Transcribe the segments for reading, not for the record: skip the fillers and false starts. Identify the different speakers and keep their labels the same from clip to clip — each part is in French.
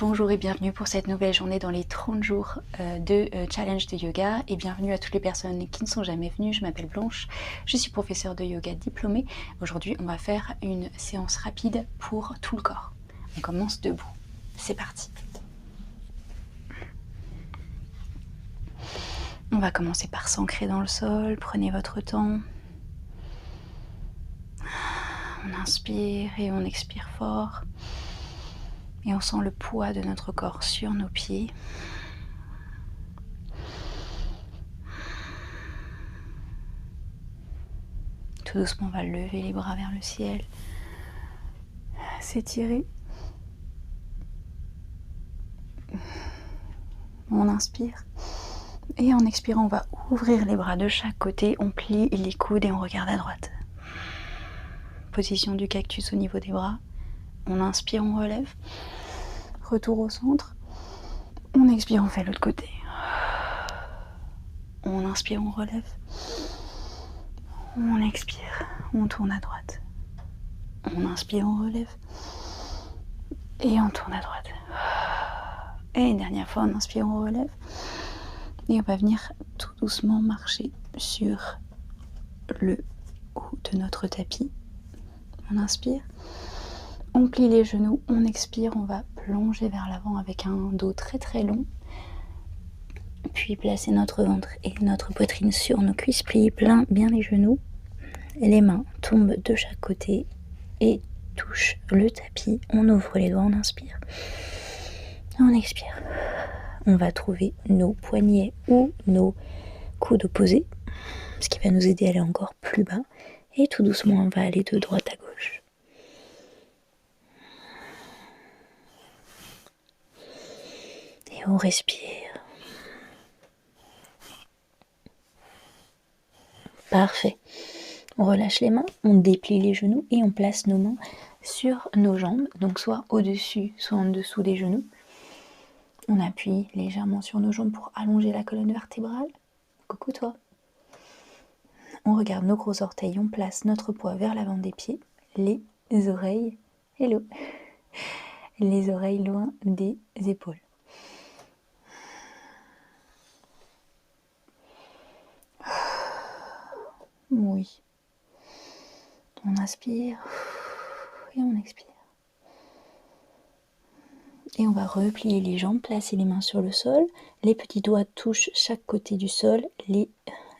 Speaker 1: Bonjour et bienvenue pour cette nouvelle journée dans les 30 jours de challenge de yoga et bienvenue à toutes les personnes qui ne sont jamais venues. Je m'appelle Blanche, je suis professeure de yoga diplômée. Aujourd'hui, on va faire une séance rapide pour tout le corps. On commence debout. C'est parti. On va commencer par s'ancrer dans le sol. Prenez votre temps. On inspire et on expire fort. Et on sent le poids de notre corps sur nos pieds. Tout doucement, on va lever les bras vers le ciel. S'étirer. On inspire. Et en expirant, on va ouvrir les bras de chaque côté. On plie les coudes et on regarde à droite. Position du cactus au niveau des bras. On inspire, on relève. Retour au centre. On expire, on fait l'autre côté. On inspire, on relève. On expire, on tourne à droite. On inspire, on relève. Et on tourne à droite. Et une dernière fois, on inspire, on relève. Et on va venir tout doucement marcher sur le haut de notre tapis. On inspire. On plie les genoux, on expire, on va plonger vers l'avant avec un dos très très long. Puis placer notre ventre et notre poitrine sur nos cuisses, plier bien les genoux. Les mains tombent de chaque côté et touchent le tapis. On ouvre les doigts, on inspire. On expire. On va trouver nos poignets ou nos coudes opposés, ce qui va nous aider à aller encore plus bas. Et tout doucement, on va aller de droite à gauche. Et on respire. Parfait. On relâche les mains, on déplie les genoux et on place nos mains sur nos jambes, donc soit au-dessus, soit en dessous des genoux. On appuie légèrement sur nos jambes pour allonger la colonne vertébrale. Coucou toi. On regarde nos gros orteils, on place notre poids vers l'avant des pieds, les oreilles, hello, les oreilles loin des épaules. Oui. On inspire et on expire. Et on va replier les jambes, placer les mains sur le sol. Les petits doigts touchent chaque côté du sol. Les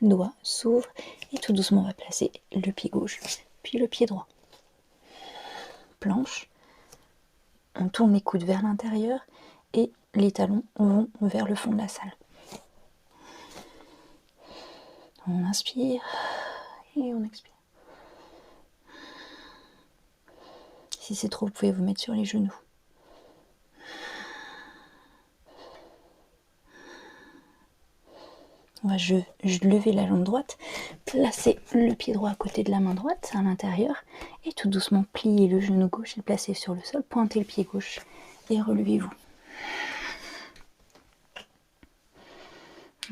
Speaker 1: doigts s'ouvrent. Et tout doucement, on va placer le pied gauche, puis le pied droit. Planche. On tourne les coudes vers l'intérieur et les talons vont vers le fond de la salle. On inspire et on expire. Si c'est trop, vous pouvez vous mettre sur les genoux. On va lever la jambe droite, placer le pied droit à côté de la main droite, à l'intérieur, et tout doucement plier le genou gauche et le placer sur le sol, pointez le pied gauche et relevez-vous.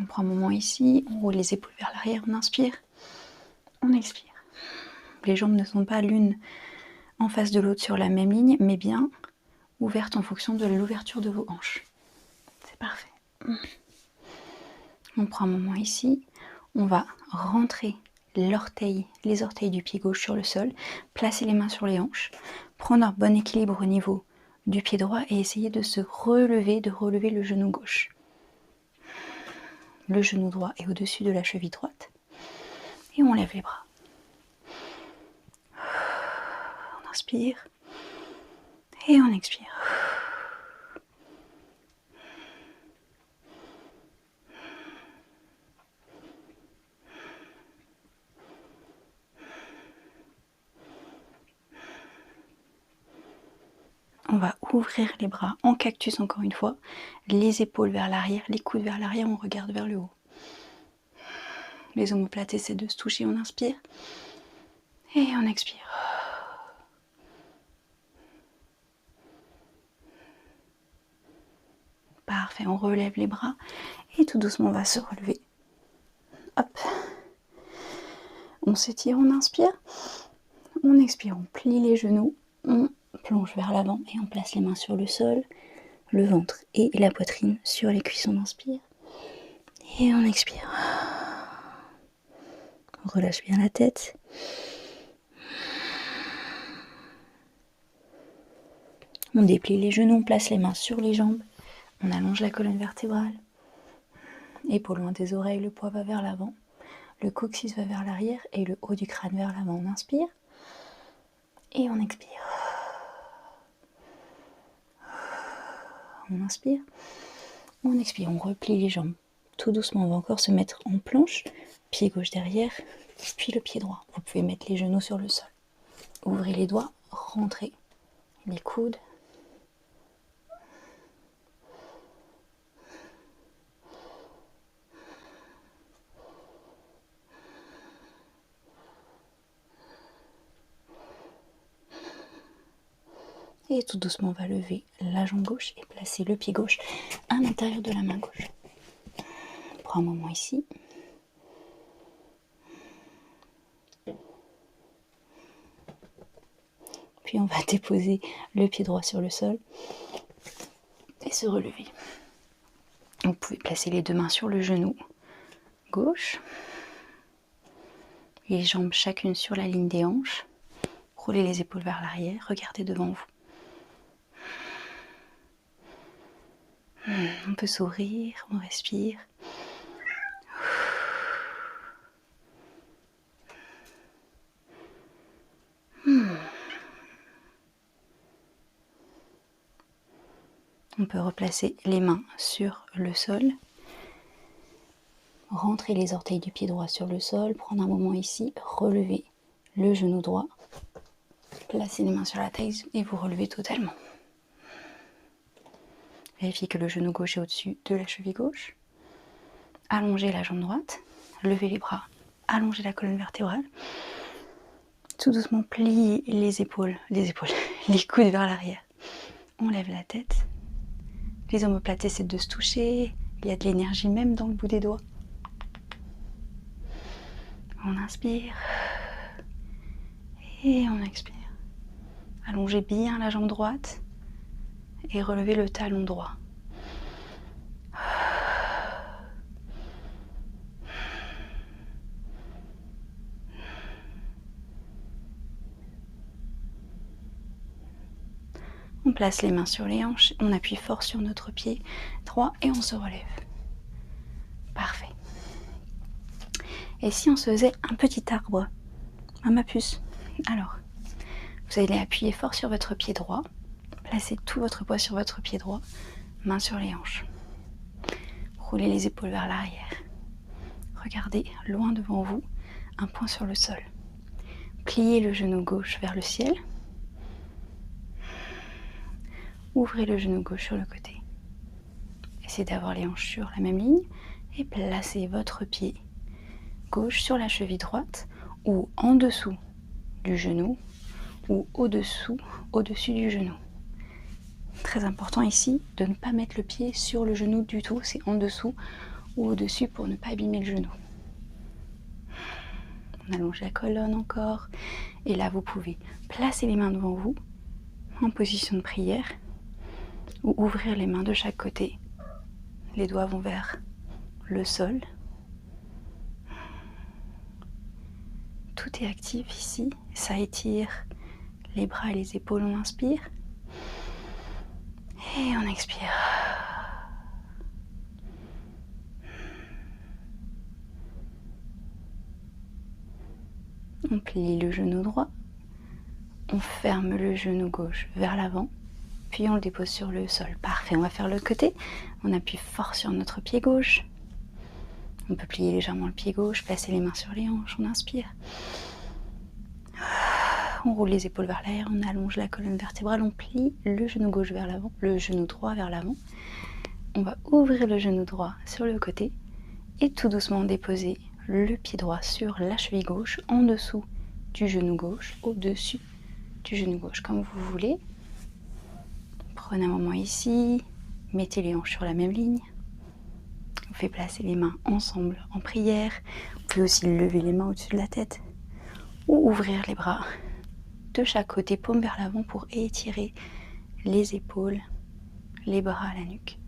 Speaker 1: On prend un moment ici, on roule les épaules vers l'arrière, on inspire, on expire. Les jambes ne sont pas l'une en face de l'autre sur la même ligne, mais bien ouvertes en fonction de l'ouverture de vos hanches. C'est parfait. On prend un moment ici, on va rentrer les orteils du pied gauche sur le sol, placer les mains sur les hanches, prendre un bon équilibre au niveau du pied droit et essayer de relever le genou gauche. Le genou droit est au-dessus de la cheville droite et on lève les bras. On inspire et on expire. On va ouvrir les bras en cactus encore une fois, les épaules vers l'arrière, les coudes vers l'arrière, on regarde vers le haut. Les omoplates essaient de se toucher, on inspire et on expire. Parfait, on relève les bras et tout doucement on va se relever. Hop. On s'étire, on inspire, on expire, on plie les genoux, on plonge vers l'avant et on place les mains sur le sol. le ventre et la poitrine sur les cuisses. On inspire et on expire. On relâche bien la tête. On déplie les genoux, on place les mains sur les jambes. On allonge la colonne vertébrale. Épaules loin des oreilles, le poids va vers l'avant. Le coccyx va vers l'arrière et le haut du crâne vers l'avant. On inspire et on expire. On inspire, on expire, on replie les jambes. Tout doucement, on va encore se mettre en planche. Pied gauche derrière, puis le pied droit. Vous pouvez mettre les genoux sur le sol. Ouvrez les doigts, rentrez les coudes. Et tout doucement, on va lever la jambe gauche et placer le pied gauche à l'intérieur de la main gauche. On prend un moment ici. Puis on va déposer le pied droit sur le sol et se relever. Vous pouvez placer les deux mains sur le genou gauche. Les jambes chacune sur la ligne des hanches. Roulez les épaules vers l'arrière, regardez devant vous. On peut s'ouvrir, on respire. On peut replacer les mains sur le sol. Rentrez les orteils du pied droit sur le sol. Prendre un moment ici, relever le genou droit. Placez les mains sur la taille et vous relevez totalement. Vérifiez que le genou gauche est au-dessus de la cheville gauche. Allongez la jambe droite. Levez les bras. Allongez la colonne vertébrale. Tout doucement, pliez les épaules, les coudes vers l'arrière. On lève la tête. Les omoplates essaient de se toucher. Il y a de l'énergie même dans le bout des doigts. On inspire. Et on expire. Allongez bien la jambe droite. Et relevez le talon droit. On place les mains sur les hanches, on appuie fort sur notre pied droit et on se relève. Parfait. Et si on se faisait un petit arbre à ma puce? Alors, vous allez appuyer fort sur votre pied droit, placez tout votre poids sur votre pied droit, main sur les hanches. Roulez les épaules vers l'arrière. Regardez loin devant vous, un point sur le sol. Pliez le genou gauche vers le ciel. Ouvrez le genou gauche sur le côté. Essayez d'avoir les hanches sur la même ligne et placez votre pied gauche sur la cheville droite ou en dessous du genou ou au-dessus du genou. Très important ici de ne pas mettre le pied sur le genou du tout, c'est en dessous ou au-dessus pour ne pas abîmer le genou. On allonge la colonne encore et là vous pouvez placer les mains devant vous en position de prière ou ouvrir les mains de chaque côté. Les doigts vont vers le sol. Tout est actif ici. Ça étire les bras et les épaules. On inspire. Et on expire. On plie le genou droit. On ferme le genou gauche vers l'avant. Puis on le dépose sur le sol. Parfait, on va faire l'autre côté. On appuie fort sur notre pied gauche. On peut plier légèrement le pied gauche, placer les mains sur les hanches, on inspire. On roule les épaules vers l'arrière, on allonge la colonne vertébrale, on plie le genou gauche vers l'avant, le genou droit vers l'avant. On va ouvrir le genou droit sur le côté et tout doucement déposer le pied droit sur la cheville gauche, en dessous du genou gauche, au-dessus du genou gauche, comme vous voulez. Prenez un moment ici, mettez les hanches sur la même ligne. On fait placer les mains ensemble en prière. Vous pouvez aussi lever les mains au-dessus de la tête ou ouvrir les bras de chaque côté, paume vers l'avant pour étirer les épaules, les bras à la nuque.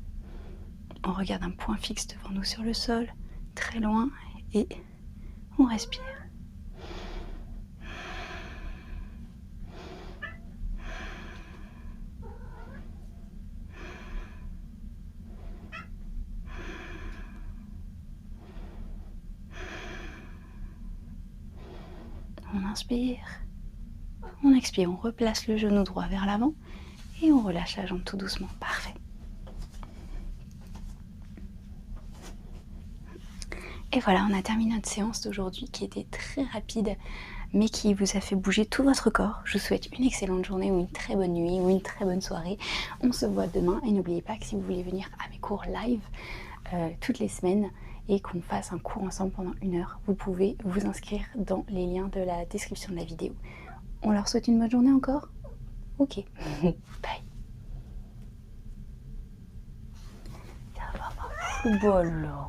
Speaker 1: On regarde un point fixe devant nous sur le sol, très loin, et on respire. On inspire, on expire, on replace le genou droit vers l'avant et on relâche la jambe tout doucement. Parfait. Et voilà, on a terminé notre séance d'aujourd'hui qui était très rapide mais qui vous a fait bouger tout votre corps. Je vous souhaite une excellente journée ou une très bonne nuit ou une très bonne soirée. On se voit demain et n'oubliez pas que si vous voulez venir à mes cours live toutes les semaines et qu'on fasse un cours ensemble pendant 1 heure, vous pouvez vous inscrire dans les liens de la description de la vidéo. On leur souhaite une bonne journée encore? Ok, bye. Ça va pas football là.